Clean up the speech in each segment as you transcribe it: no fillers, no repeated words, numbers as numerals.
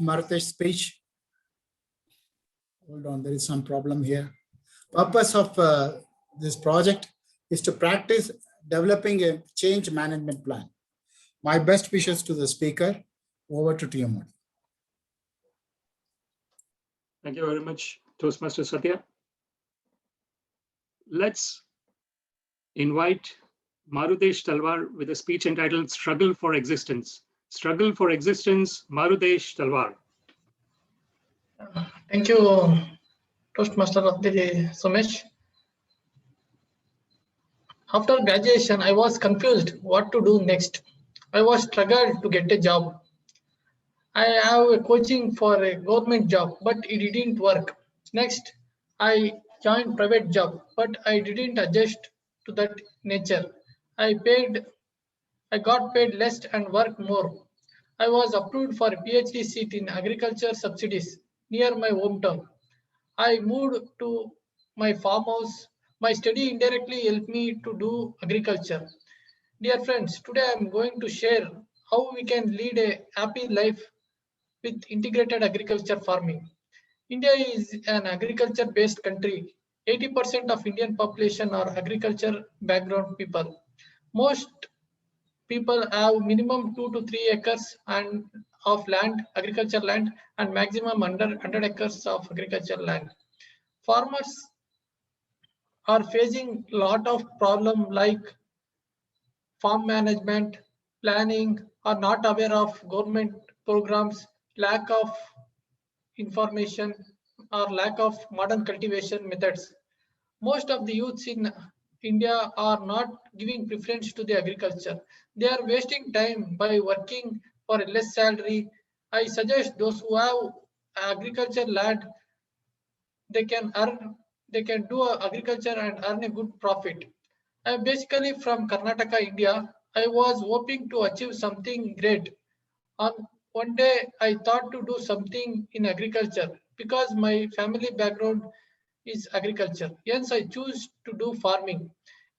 Marutesh's speech. Hold on, there is some problem here. Purpose of this project is to practice developing a change management plan. My best wishes to the speaker. Over to TM Modi. Thank you very much, Toastmaster Satya. Let's invite Marudesh Talwar with a speech entitled Struggle for Existence. Struggle for Existence, Marudesh Talwar. Thank you, Toastmaster of the Somesh. After graduation, I was confused what to do next. I was struggled to get a job. I have a coaching for a government job, but it didn't work. Next, I joined private job, but I didn't adjust to that nature. I got paid less and worked more. I was approved for a PhD seat in agriculture subsidies near my hometown. I moved to my farmhouse. My study indirectly helped me to do agriculture. Dear friends, today I am going to share how we can lead a happy life with integrated agriculture farming. India is an agriculture based country. 80% of Indian population are agriculture background people. Most people have minimum 2 to 3 acres and of land, agriculture land, and maximum under 100 acres of agriculture land. Farmers are facing a lot of problem like farm management, planning, are not aware of government programs, lack of information, or lack of modern cultivation methods. Most of the youths in India are not giving preference to the agriculture. They are wasting time by working for a less salary. I suggest those who have agriculture land, they can do agriculture and earn a good profit. I'm basically from Karnataka, India. I was hoping to achieve something great. On one day, I thought to do something in agriculture because my family background is agriculture. Hence, I choose to do farming.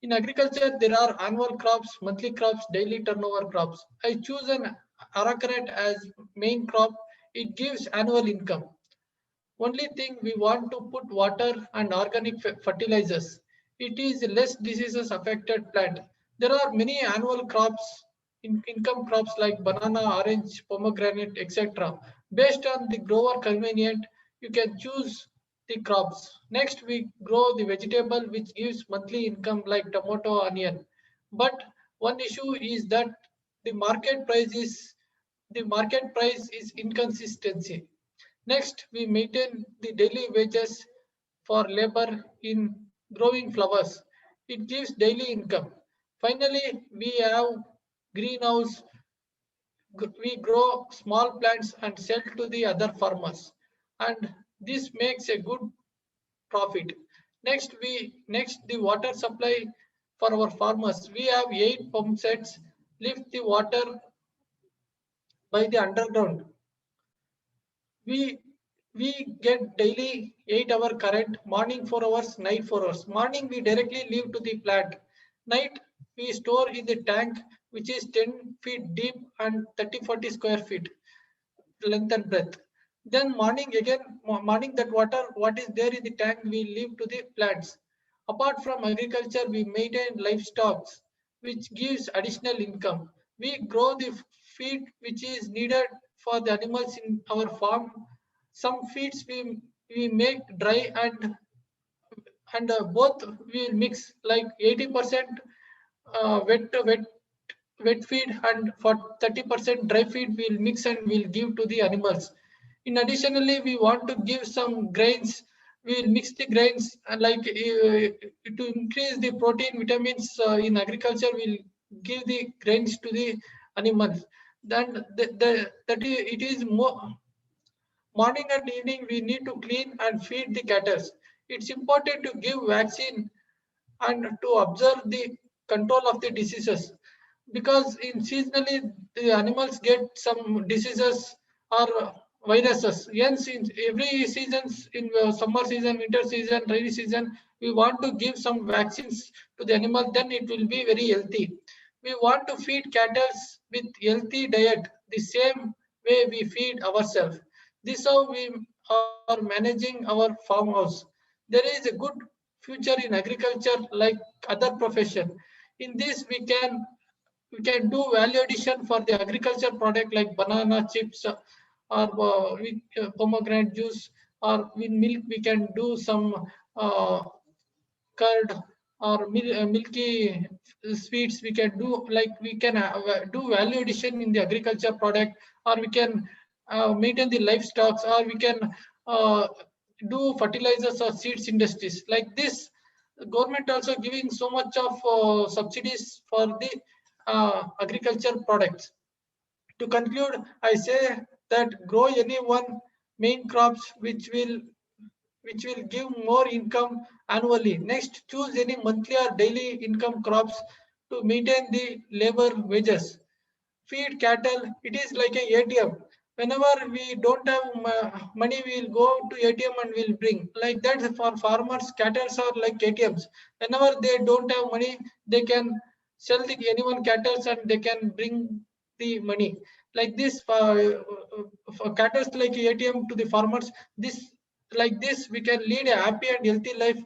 In agriculture, there are annual crops, monthly crops, daily turnover crops. I choose an aracanut as main crop. It gives annual income. Only thing we want to put water and organic fertilizers. It is less diseases affected plant. There are many annual crops, income crops like banana, orange, pomegranate, etc. Based on the grower convenient, you can choose the crops. Next, we grow the vegetable which gives monthly income like tomato, onion. But one issue is that the market price is inconsistency. Next, we maintain the daily wages for labor in growing flowers. It gives daily income. Finally, we have greenhouse. We grow small plants and sell to the other farmers, and this makes a good profit. Next the water supply for our farmers. We have 8 pump sets lift the water by the underground. We we get daily 8-hour current, morning 4 hours, night 4 hours. Morning we directly leave to the plant. Night we store in the tank which is 10 feet deep and 30-40 square feet length and breadth. Then morning that water what is there in the tank we leave to the plants. Apart from agriculture, we maintain livestock which gives additional income. We grow the feed which is needed for the animals in our farm. Some feeds we make dry and both we will mix like 80% wet feed and for 30% dry feed we'll mix and we'll give to the animals. In additionally, we want to give some grains. We'll mix the grains and to increase the protein vitamins in agriculture. We'll give the grains to the animals. Then it is more morning and evening we need to clean and feed the cattle. It's important to give vaccine and to observe the control of the diseases because in seasonally the animals get some diseases or viruses. Hence, in every seasons, in summer season, winter season, rainy season, we want to give some vaccines to the animal. Then it will be very healthy. We want to feed cattle with healthy diet, the same way we feed ourselves. This is how we are managing our farmhouse. There is a good future in agriculture like other profession. In this, we can do value addition for the agriculture product like banana chips or pomegranate juice, or with milk we can do some uh, curd or milky sweets. We can do like we can do value addition in the agriculture product, or we can maintain the livestock, or we can uh, do fertilizers or seeds industries like this. Government also giving so much of subsidies for the agriculture products. To conclude, I say that grow any one main crops which will give more income annually. Next, choose any monthly or daily income crops to maintain the labor wages. Feed cattle, it is like a ATM. Whenever we don't have money, we'll go to ATM and we'll bring. Like that, for farmers, cattle are like ATMs. Whenever they don't have money, they can sell the anyone cattle and they can bring the money. Like this, for cattle like ATM to the farmers. This like this, we can lead a happy and healthy life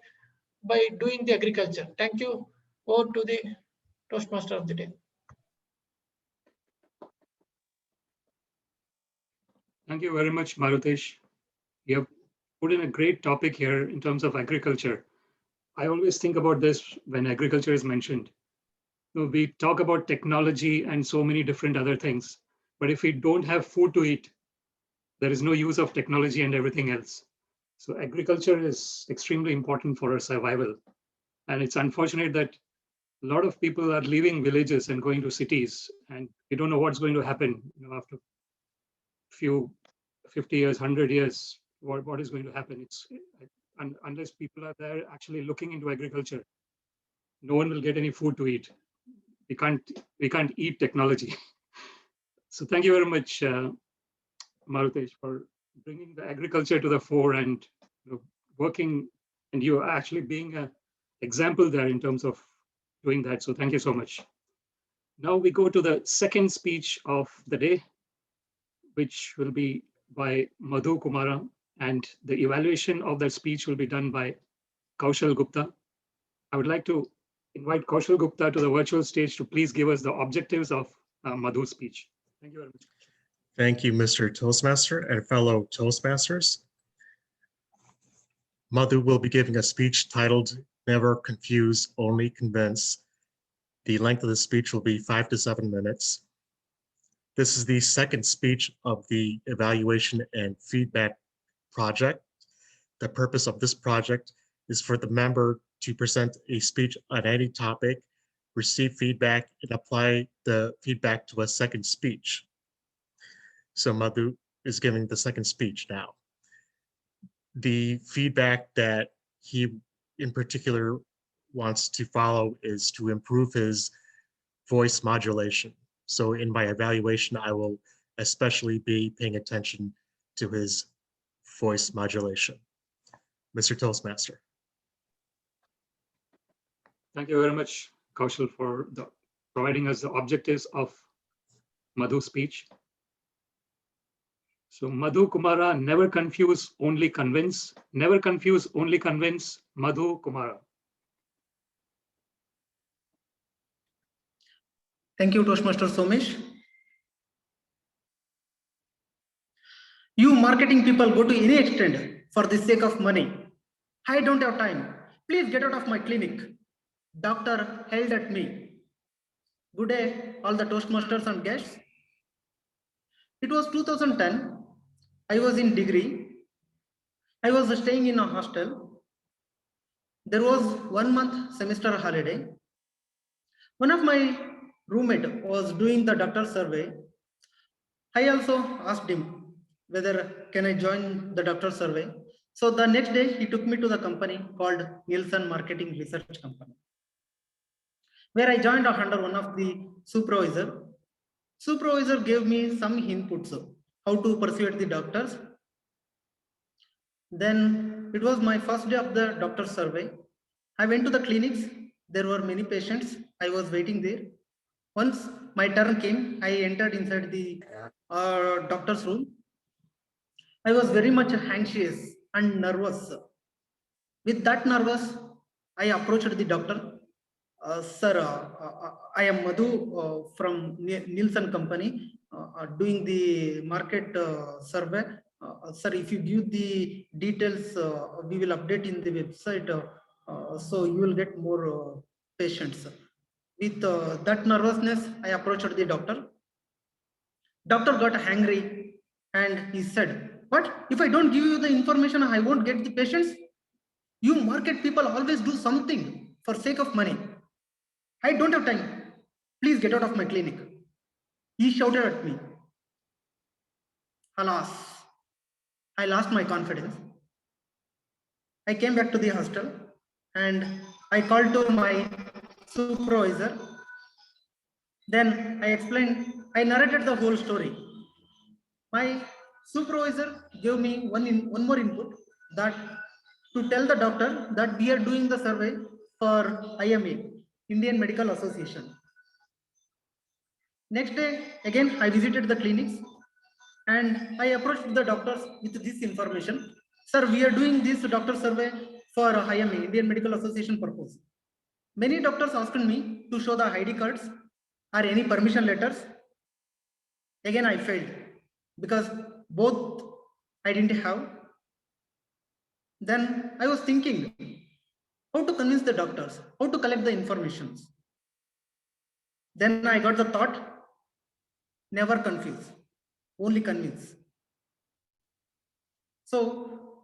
by doing the agriculture. Thank you. Over to the Toastmaster of the day. Thank you very much, Marutesh. You have put in a great topic here in terms of agriculture. I always think about this when agriculture is mentioned. We talk about technology and so many different other things, but if we don't have food to eat, there is no use of technology and everything else. So agriculture is extremely important for our survival. And it's unfortunate that a lot of people are leaving villages and going to cities, and we don't know what's going to happen after few 50 years, 100 years, what is going to happen. Unless people are there actually looking into agriculture, no one will get any food to eat. We can't eat technology. So thank you very much, Marutesh, for bringing the agriculture to the fore and working, and you are actually being an example there in terms of doing that. So thank you so much. Now we go to the second speech of the day, which will be by Madhu Kumara, and the evaluation of that speech will be done by Kaushal Gupta. I would like to invite Kaushal Gupta to the virtual stage to please give us the objectives of Madhu's speech. Thank you very much. Thank you, Mr. Toastmaster and fellow Toastmasters. Madhu will be giving a speech titled Never Confuse, Only Convince. The length of the speech will be 5 to 7 minutes. This is the second speech of the evaluation and feedback project. The purpose of this project is for the member to present a speech on any topic, receive feedback, and apply the feedback to a second speech. So Madhu is giving the second speech now. The feedback that he in particular wants to follow is to improve his voice modulation. So in my evaluation, I will especially be paying attention to his voice modulation. Mr. Toastmaster. Thank you very much, Kaushal, for providing us the objectives of Madhu's speech. So Madhu Kumara, never confuse, only convince. Never confuse, only convince, Madhu Kumara. Thank you, Toastmaster Somesh. You marketing people go to any extent for the sake of money. I don't have time. Please get out of my clinic. Doctor held at me. Good day, all the Toastmasters and guests. It was 2010. I was in degree. I was staying in a hostel. There was 1 month semester holiday. One of my roommate was doing the doctor survey. I also asked him whether can I join the doctor survey. So the next day he took me to the company called Nielsen Marketing Research Company, where I joined under one of the supervisor. Supervisor gave me some inputs how to persuade the doctors. Then it was my first day of the doctor survey. I went to the clinics. There were many patients. I was waiting there. Once my turn came, I entered inside the doctor's room. I was very much anxious and nervous. With that nervous, I approached the doctor. Sir, I am Madhu from Nielsen company doing the market survey. Sir, if you give the details, we will update in the website. So you will get more patients. With that nervousness, I approached the doctor. Doctor got angry and he said, "But if I don't give you the information, I won't get the patients. You market people always do something for sake of money. I don't have time. Please get out of my clinic." He shouted at me. Alas, I lost my confidence. I came back to the hostel and I called to my supervisor. Then I narrated the whole story. My supervisor gave me one more input, that to tell the doctor that we are doing the survey for IMA, Indian Medical Association. Next day, again, I visited the clinics and I approached the doctors with this information. Sir, we are doing this doctor survey for IMA, Indian Medical Association purpose. Many doctors asked me to show the ID cards or any permission letters. Again, I failed because both I didn't have. Then I was thinking how to convince the doctors, how to collect the informations. Then I got the thought, never confuse, only convince. So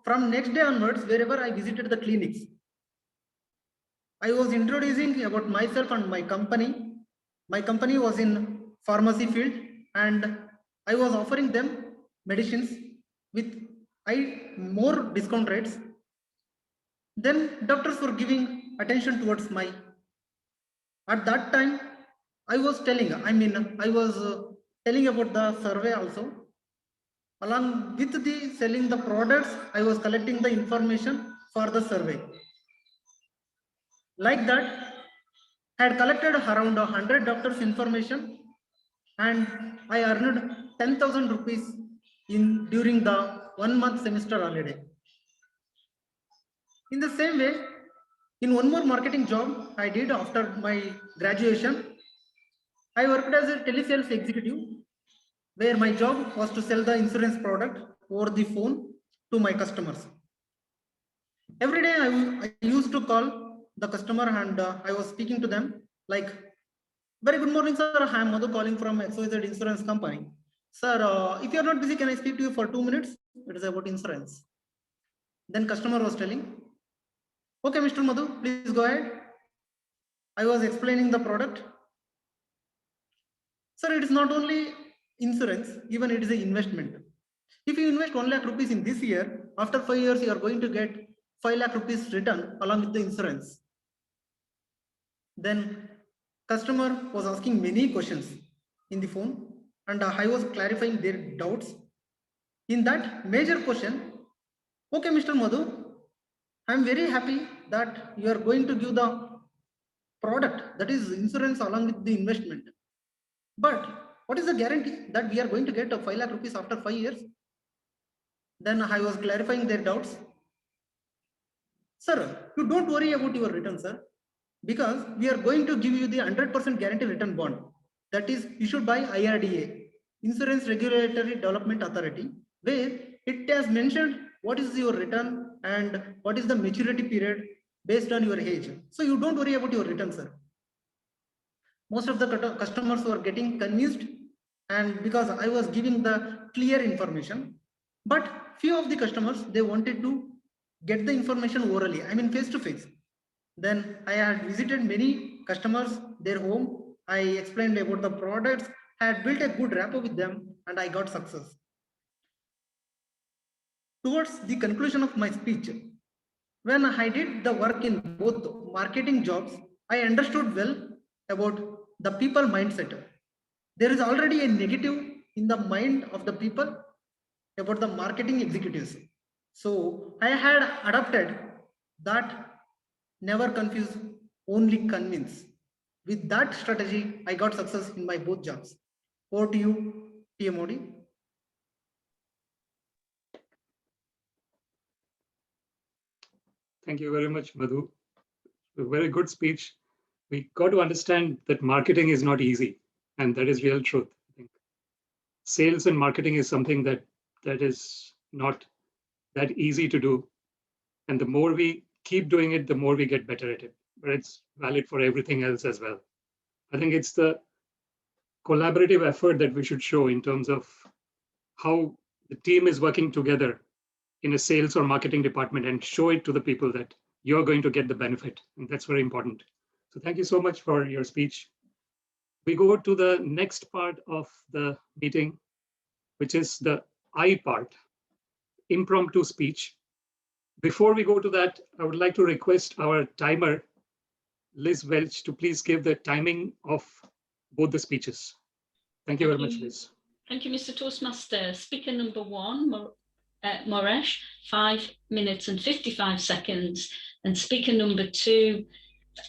from next day onwards, wherever I visited the clinics, I was introducing about myself and my company. My company was in pharmacy field and I was offering them medicines with more discount rates. Then doctors were giving attention towards my. At that time, I was telling about the survey also. Along with the selling the products, I was collecting the information for the survey. Like that, I had collected around 100 doctors' information and I earned 10,000 rupees during the 1 month semester holiday. In the same way, in one more marketing job I did after my graduation, I worked as a telesales executive where my job was to sell the insurance product over the phone to my customers. Every day I used to call the customer and I was speaking to them like, "Very good morning, sir. I am Madhu calling from XYZ Insurance Company. Sir, if you are not busy, can I speak to you for 2 minutes? It is about insurance." Then customer was telling, "Okay, Mr. Madhu, please go ahead." I was explaining the product. Sir, it is not only insurance, even it is an investment. If you invest 1 lakh rupees in this year, after 5 years, you are going to get 5 lakh rupees return along with the insurance. Then customer was asking many questions in the phone and I was clarifying their doubts. In that major question, "Okay, Mr. Madhu, I am very happy that you are going to give the product, that is insurance along with the investment. But what is the guarantee that we are going to get 5 lakh rupees after 5 years? Then I was clarifying their doubts. "Sir, you don't worry about your return, sir, because we are going to give you the 100% guarantee return bond that is issued by IRDA, Insurance Regulatory Development Authority, where it has mentioned what is your return and what is the maturity period based on your age. So you don't worry about your return, sir." Most of the customers were getting convinced and because I was giving the clear information, but few of the customers, they wanted to get the information orally, face to face. Then I had visited many customers, their home. I explained about the products, I had built a good rapport with them and I got success. Towards the conclusion of my speech, when I did the work in both marketing jobs, I understood well about the people mindset. There is already a negative in the mind of the people about the marketing executives. So I had adopted that never confuse, only convince. With that strategy, I got success in my both jobs. Over to you, PM Modi. Thank you very much, Madhu. A very good speech. We got to understand that marketing is not easy, and that is real truth. I think sales and marketing is something that is not that easy to do, and the more we keep doing it, the more we get better at it. But it's valid for everything else as well. I think it's the collaborative effort that we should show in terms of how the team is working together in a sales or marketing department and show it to the people that you're going to get the benefit. And that's very important. So thank you so much for your speech. We go to the next part of the meeting, which is the I part, impromptu speech. Before we go to that, I would like to request our timer, Liz Welch, to please give the timing of both the speeches. Thank you very much, Liz. Thank you, Mr. Toastmaster. Speaker number 1, Moresh, 5 minutes and 55 seconds. And speaker number 2,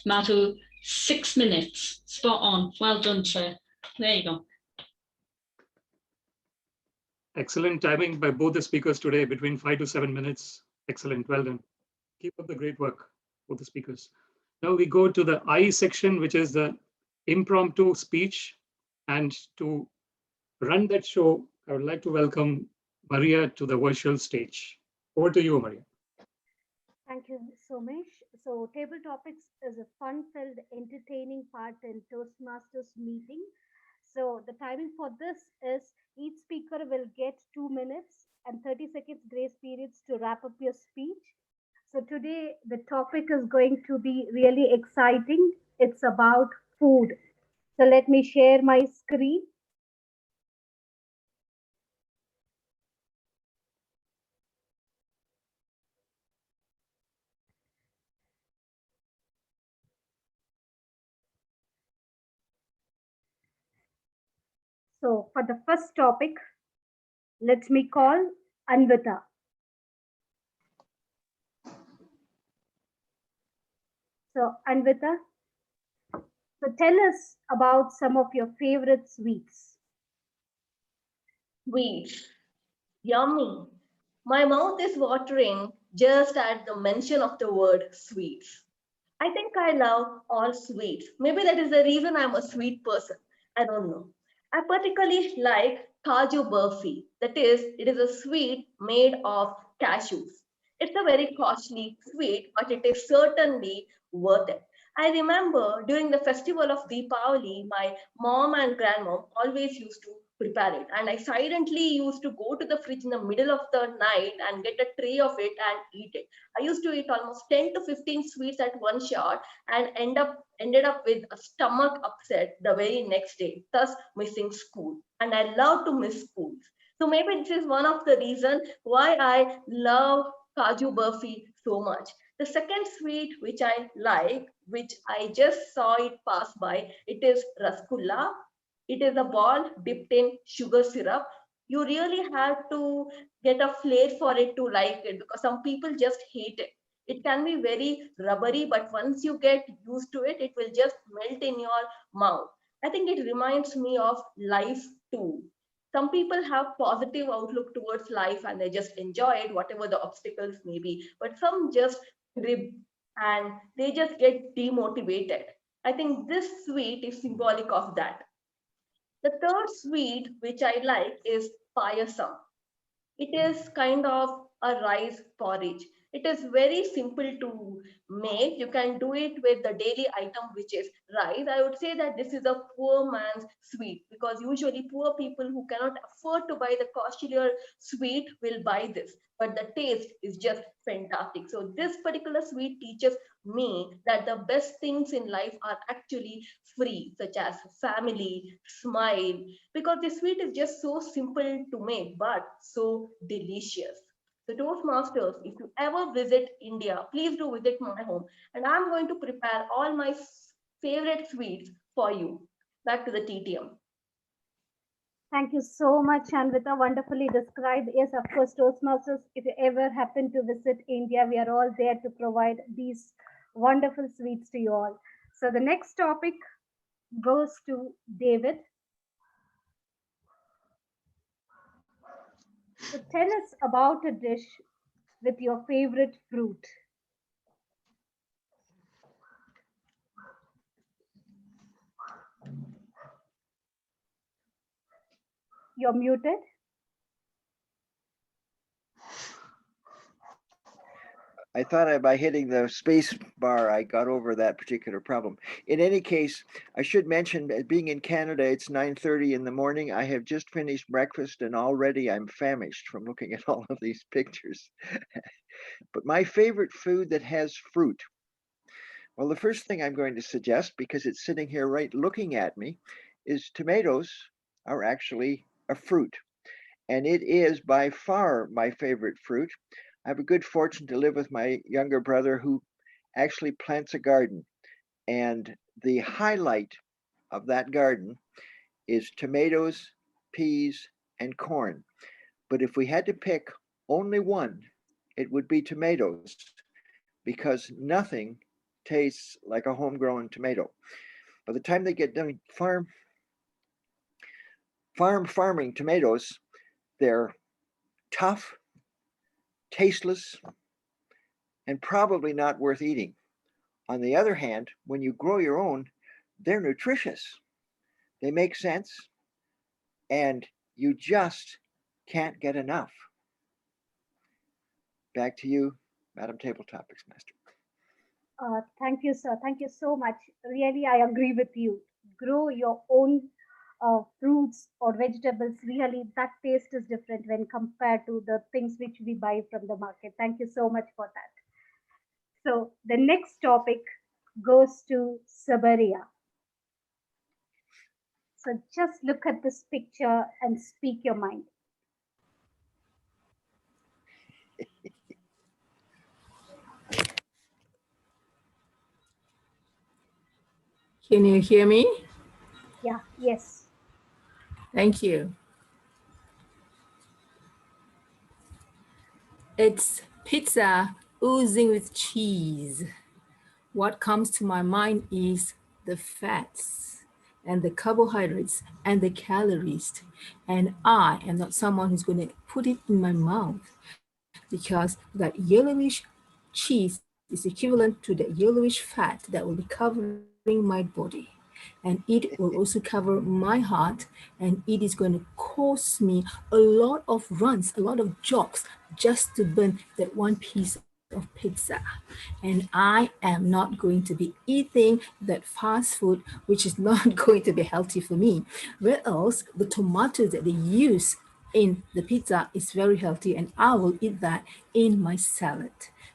Madhu, 6 minutes. Spot on. Well done, sir. There you go. Excellent timing by both the speakers today, between 5 to 7 minutes. Excellent. Well done. Keep up the great work, both the speakers. Now we go to the I section, which is the impromptu speech. And to run that show, I would like to welcome Maria to the virtual stage. Over to you, Maria. Thank you, Somesh. So table topics is a fun-filled, entertaining part in Toastmasters meeting. So the timing for this is each speaker will get 2 minutes and 30 seconds grace periods to wrap up your speech. So today the topic is going to be really exciting. It's about food. So let me share my screen. So for the first topic, let me call Anvita. So Anvita, so tell us about some of your favorite sweets. Sweets. Yummy. My mouth is watering just at the mention of the word sweets. I think I love all sweets. Maybe that is the reason I'm a sweet person. I don't know. I particularly like Kaju Burfi. That is, it is a sweet made of cashews. It's a very costly sweet, but it is certainly worth it. I remember during the festival of Deepavali, my mom and grandmom always used to prepare it. And I silently used to go to the fridge in the middle of the night and get a tray of it and eat it. I used to eat almost 10 to 15 sweets at one shot and ended up with a stomach upset the very next day, thus missing school. And I love to miss school. So maybe this is one of the reasons why I love Kaju Burfi so much. The second sweet which I like, which I just saw it pass by, it is Rasgulla. It is a ball dipped in sugar syrup. You really have to get a flair for it to like it, because some people just hate it. It can be very rubbery, but once you get used to it, it will just melt in your mouth. I think it reminds me of life too. Some people have positive outlook towards life and they just enjoy it, whatever the obstacles may be. But some just rib and they just get demotivated. I think this sweet is symbolic of that. The third sweet which I like is payasam. It is kind of a rice porridge. It is very simple to make. You can do it with the daily item, which is rice. I would say that this is a poor man's sweet, because usually poor people who cannot afford to buy the costlier sweet will buy this. But the taste is just fantastic. So this particular sweet teaches me that the best things in life are actually free, such as family, smile, because the sweet is just so simple to make, but so delicious. So Toastmasters, if you ever visit India, please do visit my home. And I'm going to prepare all my favorite sweets for you. Back to the TTM. Thank you so much, Anvita. Wonderfully described. Yes, of course, Toastmasters, if you ever happen to visit India, we are all there to provide these wonderful sweets to you all. So the next topic goes to David. So tell us about a dish with your favorite fruit. You're muted. I thought by hitting the space bar, I got over that particular problem. In any case, I should mention, being in Canada, it's 9:30 in the morning. I have just finished breakfast and already I'm famished from looking at all of these pictures. But my favorite food that has fruit. Well, the first thing I'm going to suggest, because it's sitting here right looking at me, is tomatoes are actually a fruit. And it is by far my favorite fruit. I have a good fortune to live with my younger brother who actually plants a garden. And the highlight of that garden is tomatoes, peas, and corn. But if we had to pick only one, it would be tomatoes, because nothing tastes like a homegrown tomato. By the time they get done farming tomatoes, they're tough, tasteless, and probably not worth eating. On the other hand, when you grow your own, they're nutritious. They make sense, and you just can't get enough. Back to you, Madam Table Topics Master. Thank you, sir. Thank you so much. Really, I agree with you. Grow your own fruits or vegetables. Really, that taste is different when compared to the things which we buy from the market. Thank you so much for that. So the next topic goes to Sabaria. So just look at this picture and speak your mind. Can you hear me? Yeah, yes. Thank you. It's pizza oozing with cheese. What comes to my mind is the fats and the carbohydrates and the calories. And I am not someone who's going to put it in my mouth, because that yellowish cheese is equivalent to the yellowish fat that will be covering my body. And it will also cover my heart, and it is going to cost me a lot of runs, a lot of jogs, just to burn that one piece of pizza. And I am not going to be eating that fast food, which is not going to be healthy for me. Whereas the tomatoes that they use in the pizza is very healthy, and I will eat that in my salad.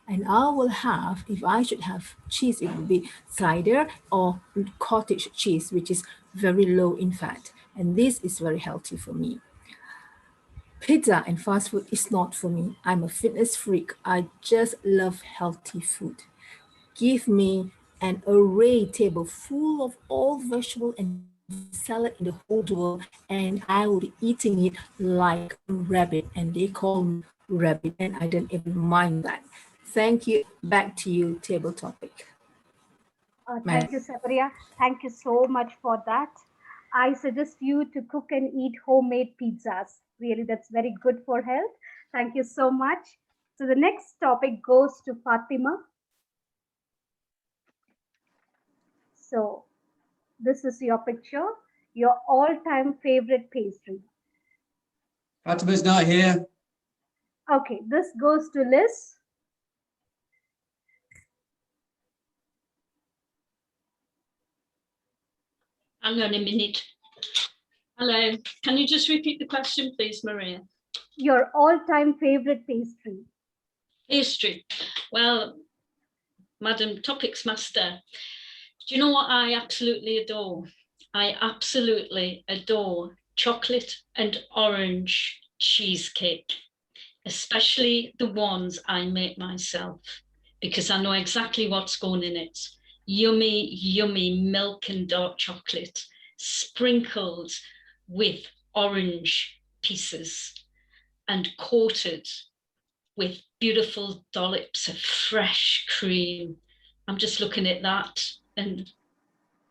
And I will have, if I should have cheese, it would be cider or cottage cheese, which is very low in fat. And this is very healthy for me. Pizza and fast food is not for me. I'm a fitness freak. I just love healthy food. Give me an array table full of all vegetable and salad in the whole world, and I will be eating it like a rabbit, and they call me rabbit, and I don't even mind that. Thank you. Back to you, table topic. Thank you, Sabaria. Thank you so much for that. I suggest you to cook and eat homemade pizzas. Really, that's very good for health. Thank you so much. So the next topic goes to Fatima. So this is your picture, your all-time favorite pastry. Fatima's not here. Okay, this goes to Liz. Hang on a minute. Hello, can you just repeat the question, please, Maria? Your all-time favorite pastry. Pastry. Well, Madam Topics Master, do you know what I absolutely adore? I absolutely adore chocolate and orange cheesecake, especially the ones I make myself, because I know exactly what's going in it. Yummy, yummy milk and dark chocolate, sprinkled with orange pieces and coated with beautiful dollops of fresh cream. I'm just looking at that and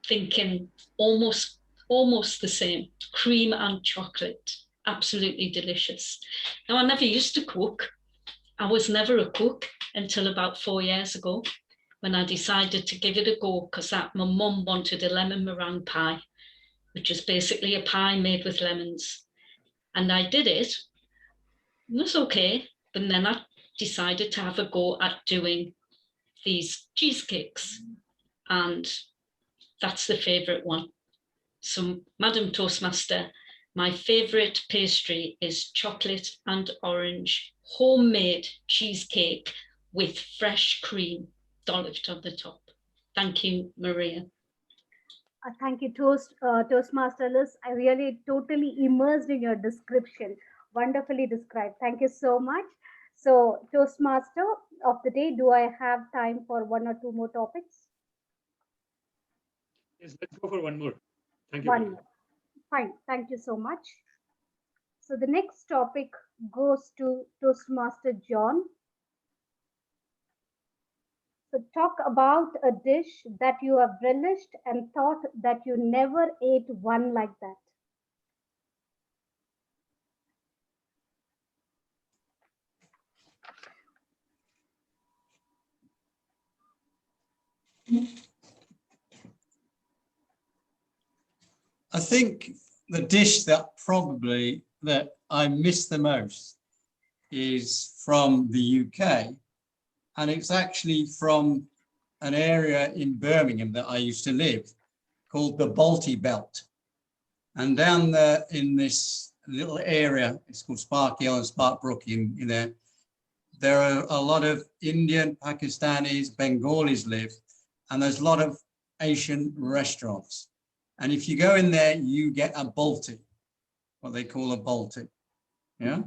thinking almost the same, cream and chocolate, absolutely delicious. Now, I never used to cook. I was never a cook until about 4 years ago, when I decided to give it a go, because my mum wanted a lemon meringue pie, which is basically a pie made with lemons. And I did it. It was okay. But then I decided to have a go at doing these cheesecakes. And that's the favorite one. So, Madam Toastmaster, my favorite pastry is chocolate and orange homemade cheesecake with fresh cream dolloped on the top. Thank you, Maria. Thank you, Toastmaster Liz. I really totally immersed in your description. Wonderfully described. Thank you so much. So, Toastmaster of the day, do I have time for one or two more topics? Yes, let's go for one more. Thank you. One Maria. more. Fine. Thank you so much. So, the next topic goes to Toastmaster John. So, talk about a dish that you have relished and thought that you never ate one like that. I think the dish that probably that I miss the most is from the UK, and it's actually from an area in Birmingham that I used to live called the Balti Belt. And down there in this little area, it's called Spark Hill and Sparkbrook in there are a lot of Indian, Pakistanis, Bengalis live, and there's a lot of Asian restaurants. And if you go in there, you get a balti, what they call a balti, yeah?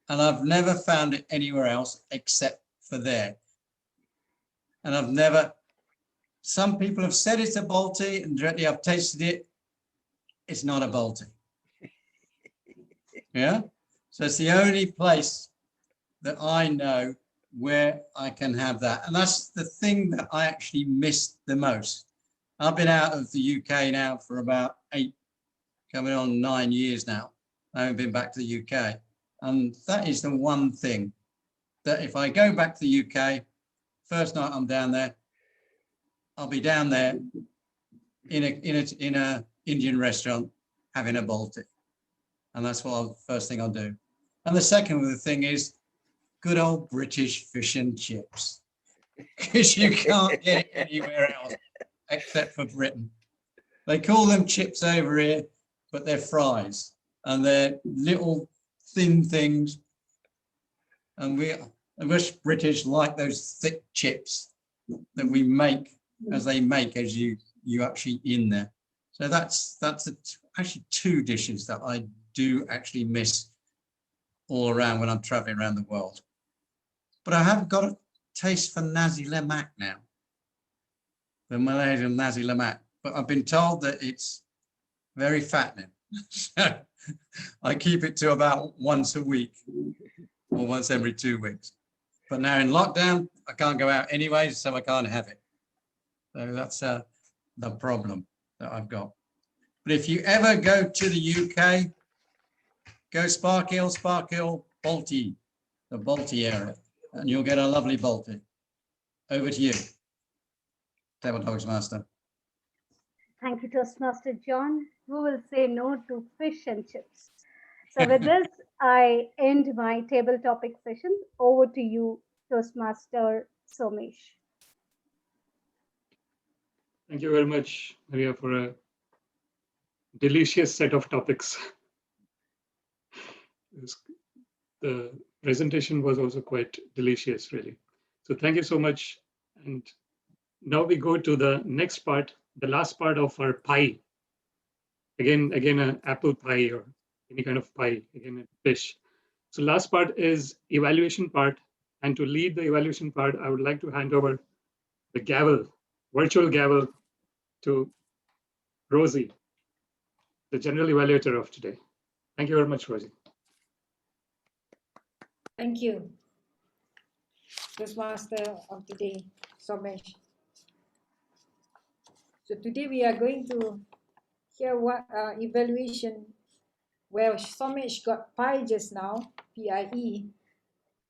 And I've never found it anywhere else except for there. And I've never, some people have said it's a balti, and directly I've tasted it, it's not a balti. Yeah? So it's the only place that I know where I can have that. And that's the thing that I actually missed the most. I've been out of the UK now for about 8, coming on 9 years now. I haven't been back to the UK. And that is the one thing that if I go back to the UK, first night I'm down there, I'll be down there in a Indian restaurant having a balti. And that's what first thing I'll do. And the second thing is good old British fish and chips, because you can't get it anywhere else except for Britain. They call them chips over here, but they're fries, and they're little thin things. And us British like those thick chips that we make as you actually in there. So that's actually 2 dishes that I do actually miss all around when I'm traveling around the world. But I have got a taste for nasi lemak now, the Malaysian nasi lemak. But I've been told that it's very fattening. So I keep it to about once a week or once every 2 weeks. But now in lockdown, I can't go out anyway, so I can't have it. So that's the problem that I've got. But if you ever go to the UK, go Spark Hill, Balti, the Balti area, and you'll get a lovely balti. Over to you, Table Topics Master. Thank you, Toastmaster John. Who will say no to fish and chips? So with this, I end my table topic session. Over to you, Toastmaster Somesh. Thank you very much, Maria, for a delicious set of topics. The presentation was also quite delicious, really. So thank you so much. And now we go to the next part, the last part of our pie. Again, an apple pie or any kind of pie, again, a dish. So last part is evaluation part. And to lead the evaluation part, I would like to hand over the gavel, virtual gavel, to Rosie, the general evaluator of today. Thank you very much, Rosie. Thank you, Toastmaster of the day, Somesh. So today we are going to hear what evaluation. Well, Somesh got PIE just now, PIE,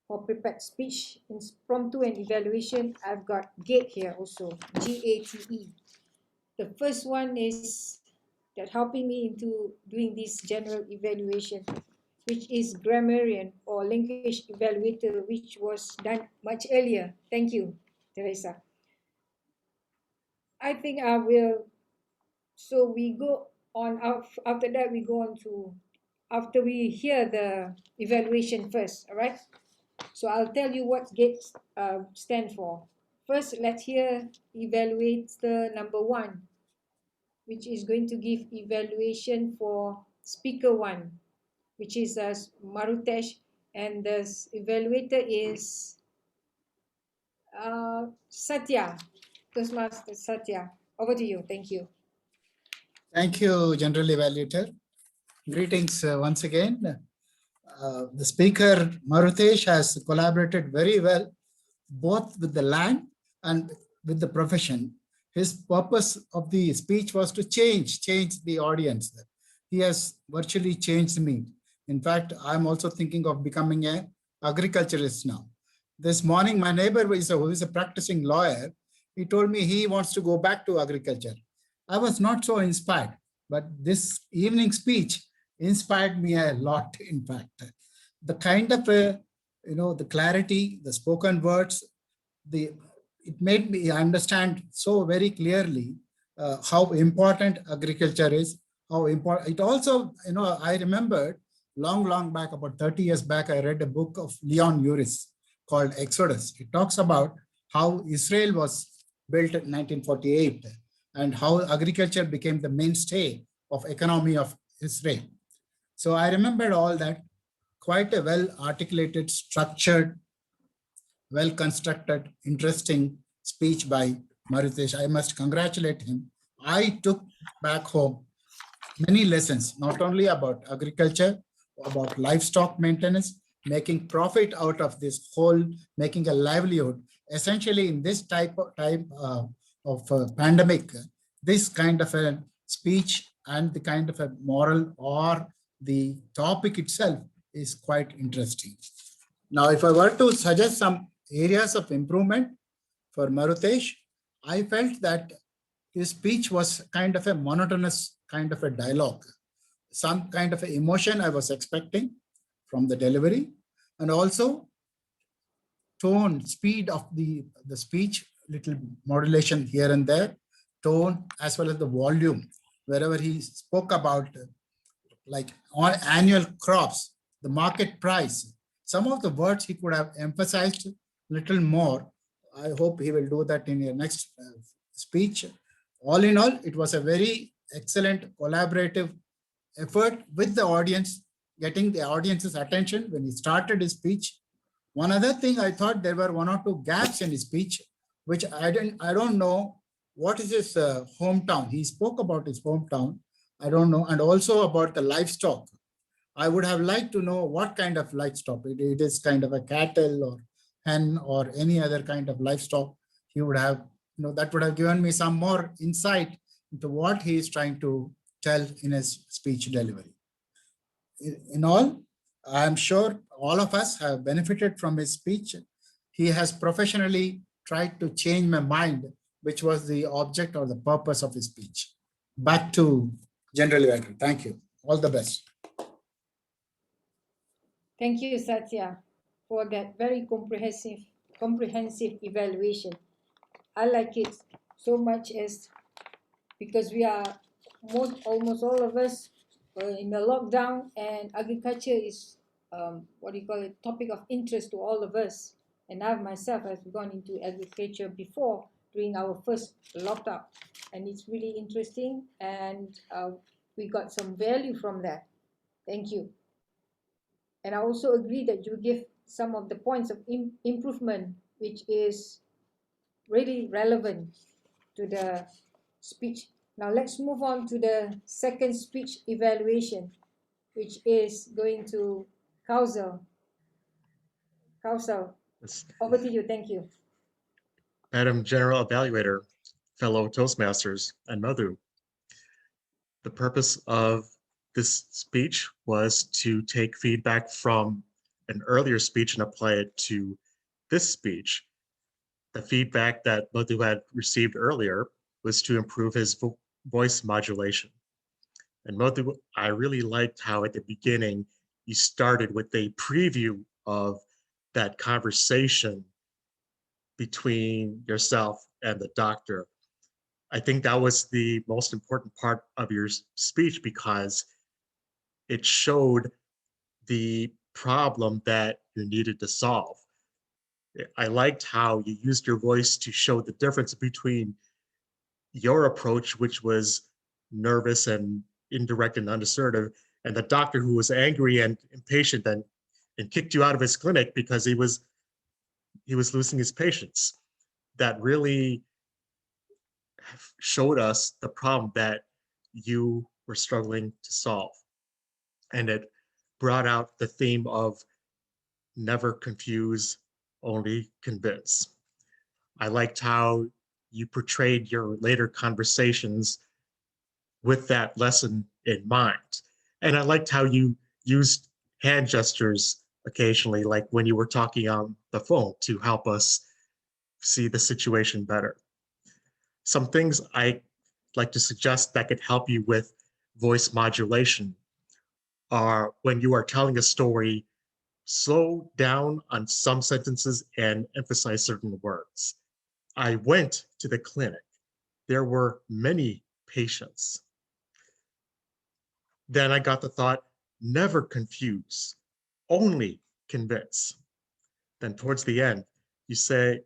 for prepared speech, impromptu and evaluation. I've got GATE here also, GATE. The first one is that helping me into doing this general evaluation which is grammarian or language evaluator, which was done much earlier. Thank you, Teresa. I think I will, so we go on, after that we go on to, after we hear the evaluation first, all right? So I'll tell you what GATE stand for. First, let's hear evaluator number 1, which is going to give evaluation for speaker 1, which is Marutesh, and the evaluator is Satya, Toastmaster Satya. Over to you. Thank you. Thank you, General Evaluator. Greetings once again. The speaker, Marutesh, has collaborated very well, both with the land and with the profession. His purpose of the speech was to change the audience. He has virtually changed me. In fact, I'm also thinking of becoming an agriculturist now. This morning, my neighbor who is a practicing lawyer, he told me he wants to go back to agriculture. I was not so inspired, but this evening speech inspired me a lot, in fact. The kind of, the clarity, the spoken words, it made me understand so very clearly how important agriculture is, how important. It also, I remembered long back, about 30 years back, I read a book of Leon Uris called Exodus. It talks about how Israel was built in 1948 and how agriculture became the mainstay of economy of Israel. So I remembered all that. Quite a well-articulated, structured, well-constructed, interesting speech by Marutesh. I must congratulate him. I took back home many lessons, not only about agriculture, about livestock maintenance, making profit out of this whole, making a livelihood. Essentially, in this type of pandemic, this kind of a speech and the kind of a moral or the topic itself is quite interesting. Now, if I were to suggest some areas of improvement for Marutesh, I felt that his speech was kind of a monotonous kind of a dialogue. Some kind of emotion I was expecting from the delivery, and also tone, speed of the speech, little modulation here and there, tone as well as the volume, wherever he spoke about like on annual crops, the market price, some of the words he could have emphasized a little more. I hope he will do that in your next speech. All in all, it was a very excellent collaborative effort with the audience, getting the audience's attention when he started his speech. One other thing, I thought there were 1 or 2 gaps in his speech, which I don't know what is his hometown. He spoke about his hometown. I don't know, and also about the livestock. I would have liked to know what kind of livestock. It is kind of a cattle or hen or any other kind of livestock. He would have, that would have given me some more insight into what he is trying to tell in his speech delivery. In all, I am sure all of us have benefited from his speech. He has professionally tried to change my mind, which was the object or the purpose of his speech. Back to General Evaluator. Thank you. All the best. Thank you, Satya, for that very comprehensive evaluation. I like it so much as because we are almost all of us in the lockdown, and agriculture is topic of interest to all of us. And I myself have gone into agriculture before during our first lockdown, and it's really interesting, and we got some value from that. Thank you. And I also agree that you give some of the points of improvement, which is really relevant to the speech. Now let's move on to the second speech evaluation, which is going to Kausal. Kausal, over to you. Thank you. Madam General Evaluator, fellow Toastmasters, and Madhu. The purpose of this speech was to take feedback from an earlier speech and apply it to this speech. The feedback that Madhu had received earlier was to improve his voice modulation. And Madhu, I really liked how at the beginning you started with a preview of that conversation between yourself and the doctor. I think that was the most important part of your speech because it showed the problem that you needed to solve. I liked how you used your voice to show the difference between your approach, which was nervous and indirect and unassertive, and the doctor who was angry and impatient and kicked you out of his clinic because he was losing his patience. That really showed us the problem that you were struggling to solve. And it brought out the theme of never confuse, only convince. I liked how you portrayed your later conversations with that lesson in mind. And I liked how you used hand gestures occasionally, like when you were talking on the phone, to help us see the situation better. Some things I like to suggest that could help you with voice modulation are when you are telling a story, slow down on some sentences and emphasize certain words. I went to the clinic. There were many patients. Then I got the thought, never confuse, only convince. Then towards the end, you said,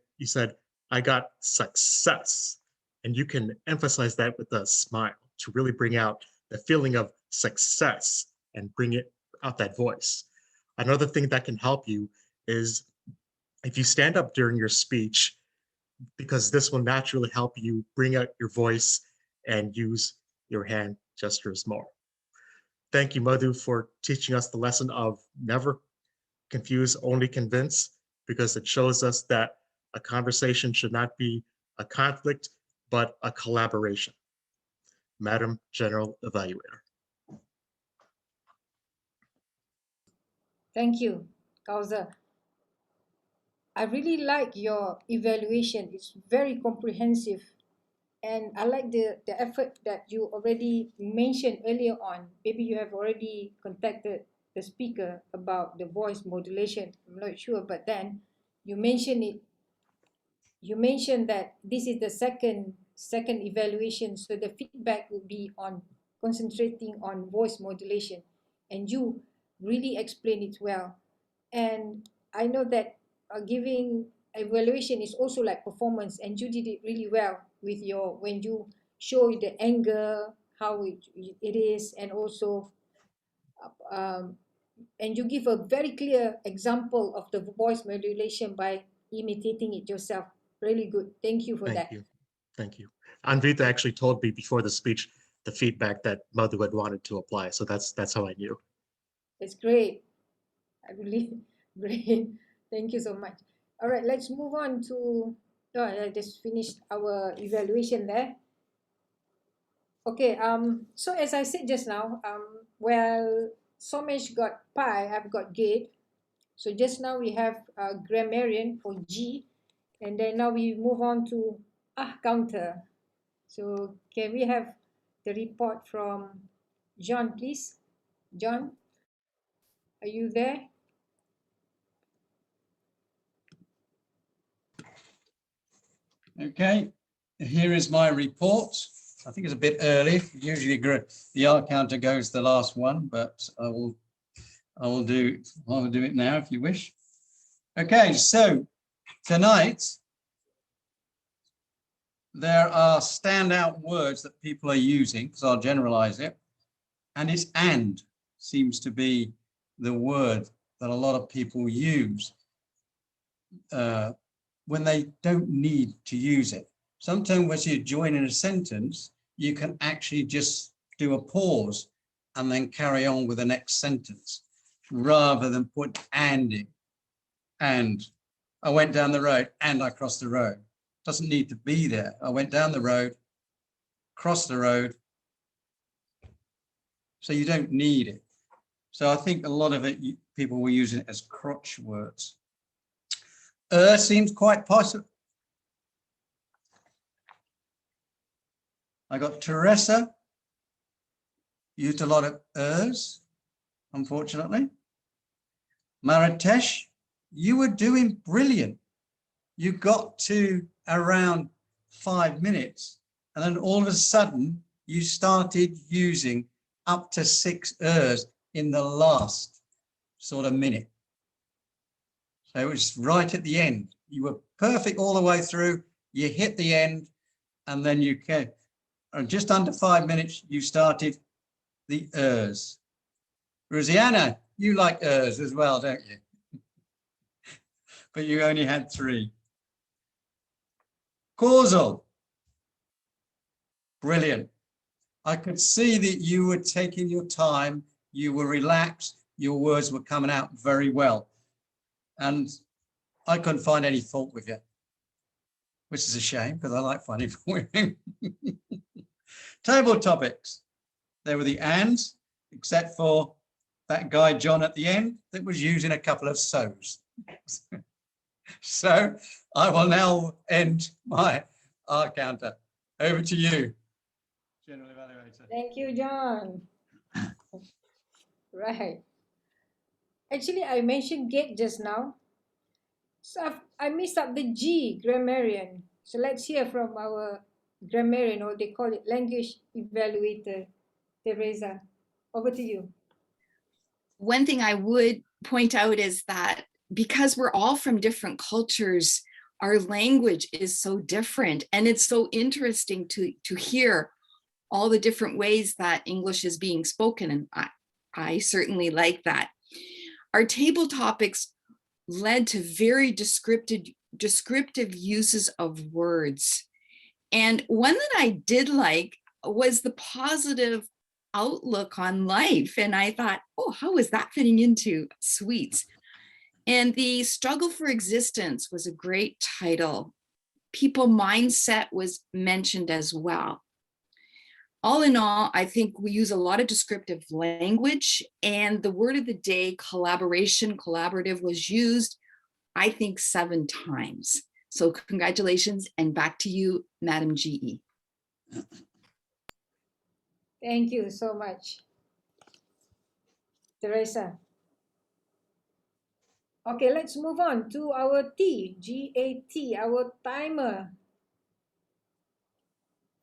I got success. And you can emphasize that with a smile to really bring out the feeling of success and bring it out that voice. Another thing that can help you is if you stand up during your speech, because this will naturally help you bring out your voice and use your hand gestures more. Thank you, Madhu, for teaching us the lesson of never confuse, only convince, because it shows us that a conversation should not be a conflict, but a collaboration. Madam General Evaluator. Thank you, Kauza. I really like your evaluation. It's very comprehensive. And I like the effort that you already mentioned earlier on. Maybe you have already contacted the speaker about the voice modulation. I'm not sure, but then you mentioned it. You mentioned that this is the second evaluation, so the feedback will be on concentrating on voice modulation, and you really explained it well. And I know that giving evaluation is also like performance, and you did it really well with your when you show the anger, how it is, and also and you give a very clear example of the voice modulation by imitating it yourself. Really good. Thank you for that. Thank you. Thank you. Anvita actually told me before the speech the feedback that Madhu had wanted to apply. So that's how I knew. It's great. I believe great. Thank you so much. All right, let's move on to I just finished our evaluation there. Okay, so as I said just now, well, Somesh got pi, I've got gate. So just now we have grammarian for G, and then now we move on to counter. So can we have the report from John, please? John, are you there? Okay, here is my report. I think it's a bit early. Usually the R counter goes the last one, but I will do it now if you wish. Okay, so tonight there are standout words that people are using, so I'll generalize it. And it's and seems to be the word that a lot of people use when they don't need to use it. Sometimes when you join in a sentence, you can actually just do a pause and then carry on with the next sentence rather than put and in. And I went down the road and I crossed the road. Doesn't need to be there. I went down the road, crossed the road. So you don't need it. So I think a lot of it, people were using it as crotch words. Seems quite possible. I got Teresa, used a lot of unfortunately. Maritesh, you were doing brilliant. You got to around 5 minutes, and then all of a sudden you started using up to 6 ers in the last sort of minute. So it was right at the end. You were perfect all the way through. You hit the end, and then you came. Just under 5 minutes, you started the ers. Rosianna, you like ers as well, don't you? But you only had 3. Causal. Brilliant. I could see that you were taking your time, you were relaxed, your words were coming out very well. And I couldn't find any fault with you, which is a shame because I like finding fault with you. Table topics. There were the ands, except for that guy John at the end that was using a couple of so's. So I will now end my R counter. Over to you, General Evaluator. Thank you, John. Right. Actually, I mentioned gate just now. So I missed up the G, grammarian. So let's hear from our grammarian, or they call it language evaluator. Teresa, over to you. One thing I would point out is that because we're all from different cultures, our language is so different, and it's so interesting to hear all the different ways that English is being spoken, and I certainly like that. Our table topics led to very descriptive uses of words. And one that I did like was the positive outlook on life. And I thought, oh, how is that fitting into sweets? And the struggle for existence was a great title. People mindset was mentioned as well. All in all, I think we use a lot of descriptive language, and the word of the day, collaboration, collaborative, was used, I think, 7 times. So congratulations, and back to you, Madam GE. Thank you so much, Teresa. Okay, let's move on to our T, G-A-T, our timer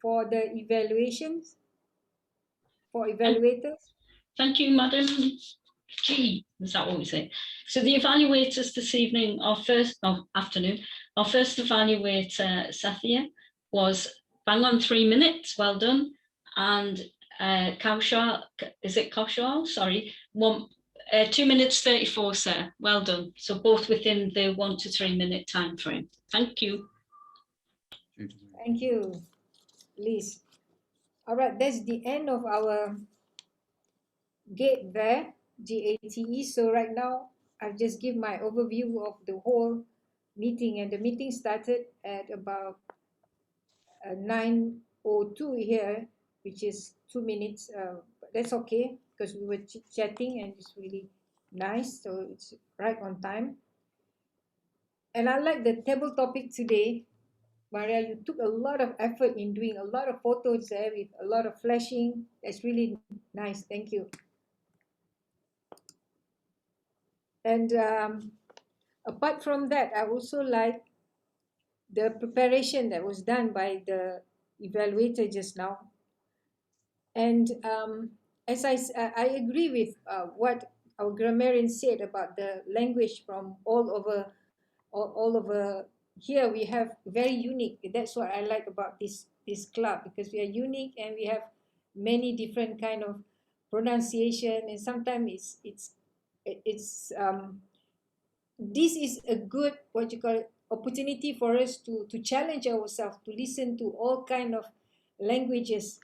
for the evaluations, for evaluators. Thank you, Madam G. Is that what we say? So the evaluators this evening, afternoon, our first evaluator, Sathya, was bang on 3 minutes, well done. And Kaushal, is it Kaushal? Sorry, 2 minutes 34, sir. Well done. So both within the 1 to 3 minute time frame. Thank you. Thank you, Liz. All right, that's the end of our gate there, GATE. So right now, I'll just give my overview of the whole meeting. And the meeting started at about 9:02 here, which is 2 minutes. But that's okay, because we were chatting and it's really nice. So it's right on time. And I like the table topic today. Maria, you took a lot of effort in doing a lot of photos there with a lot of flashing. That's really nice. Thank you. And apart from that, I also like the preparation that was done by the evaluator just now. And as I agree with what our grammarian said about the language from all over here. We have very unique. That's what I like about this club, because we are unique and we have many different kind of pronunciation, and sometimes this is a good, what you call it, opportunity for us to challenge ourselves, to listen to all kind of languages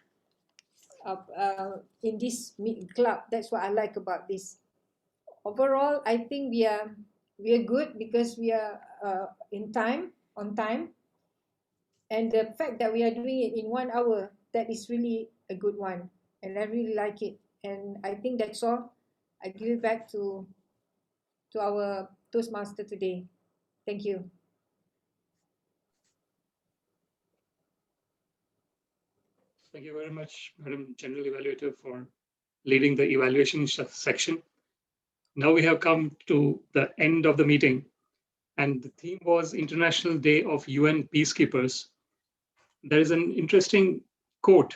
in this club. That's what I like about this. Overall, I think we are good because we are on time, and the fact that we are doing it in 1 hour, that is really a good one, and I really like it. And I think that's all. I give it back to our Toastmaster today. Thank you. Thank you very much, Madam General Evaluator, for leading the evaluation section. now we have come to the end of the meeting, and the theme was International Day of UN Peacekeepers. There is an interesting quote,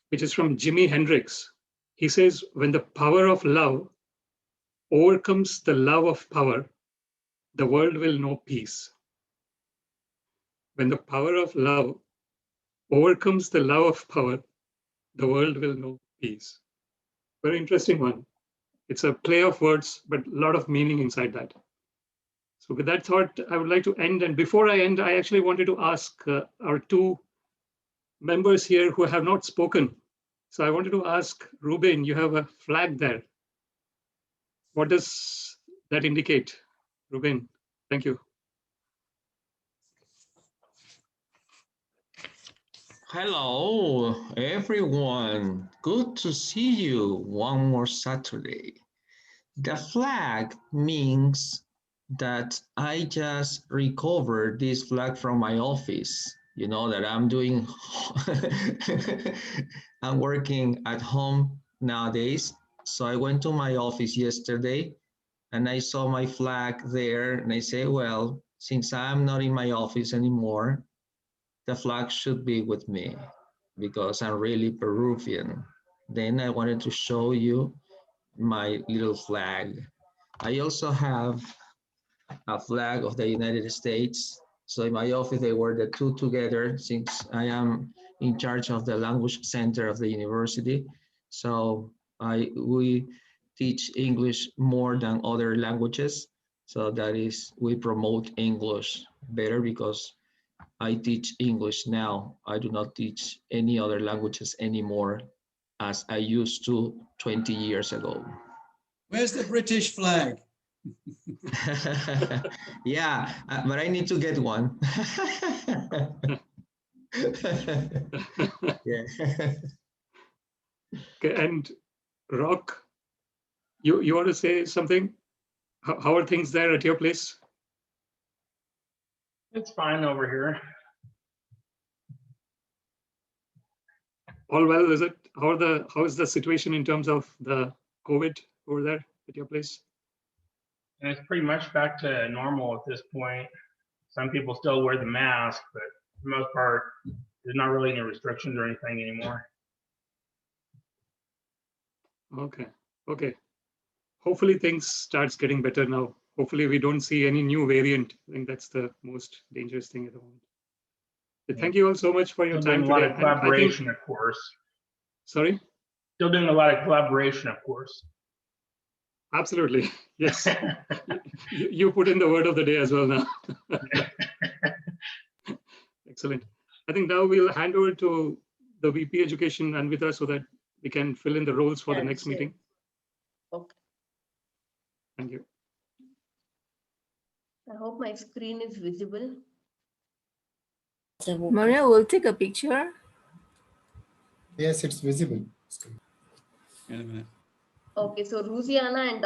which is from Jimi Hendrix. He says, when the power of love overcomes the love of power, the world will know peace. When the power of love overcomes the love of power, the world will know peace. Very interesting one. It's a play of words, but a lot of meaning inside that. So with that thought, I would like to end. And before I end, I actually wanted to ask our two members here who have not spoken. So I wanted to ask Ruben, you have a flag there. What does that indicate? Ruben, thank you. Hello, everyone. Good to see you one more Saturday. The flag means that I just recovered this flag from my office. You know that I'm doing, I'm working at home nowadays. So I went to my office yesterday and I saw my flag there and I say, well, since I'm not in my office anymore, the flag should be with me because I'm really Peruvian. Then I wanted to show you my little flag. I also have a flag of the United States. So in my office, they were the two together since I am in charge of the language center of the university. So we teach English more than other languages. So that is, we promote English better because I teach English now. I do not teach any other languages anymore as I used to 20 years ago. Where's the British flag? Yeah, but I need to get one. Yeah. Okay, and Rock, you want to say something? How are things there at your place? It's fine over here. All well, is it? How is the situation in terms of the COVID over there at your place? And it's pretty much back to normal at this point. Some people still wear the mask, but for the most part, there's not really any restrictions or anything anymore. Okay. Hopefully things starts getting better now. Hopefully we don't see any new variant. I think that's the most dangerous thing at the moment. But thank you all so much for your Still time doing a lot today. of collaboration, of course. Sorry? Still doing a lot of collaboration, of course. Absolutely. Yes. You put in the word of the day as well now. Excellent. I think now we'll hand over to the VP Education, Anvita, so that we can fill in the roles for the next meeting. Okay. Thank you. I hope my screen is visible. Maria will take a picture. Yes, it's visible. In a minute. Okay, so Ruziana and Dr.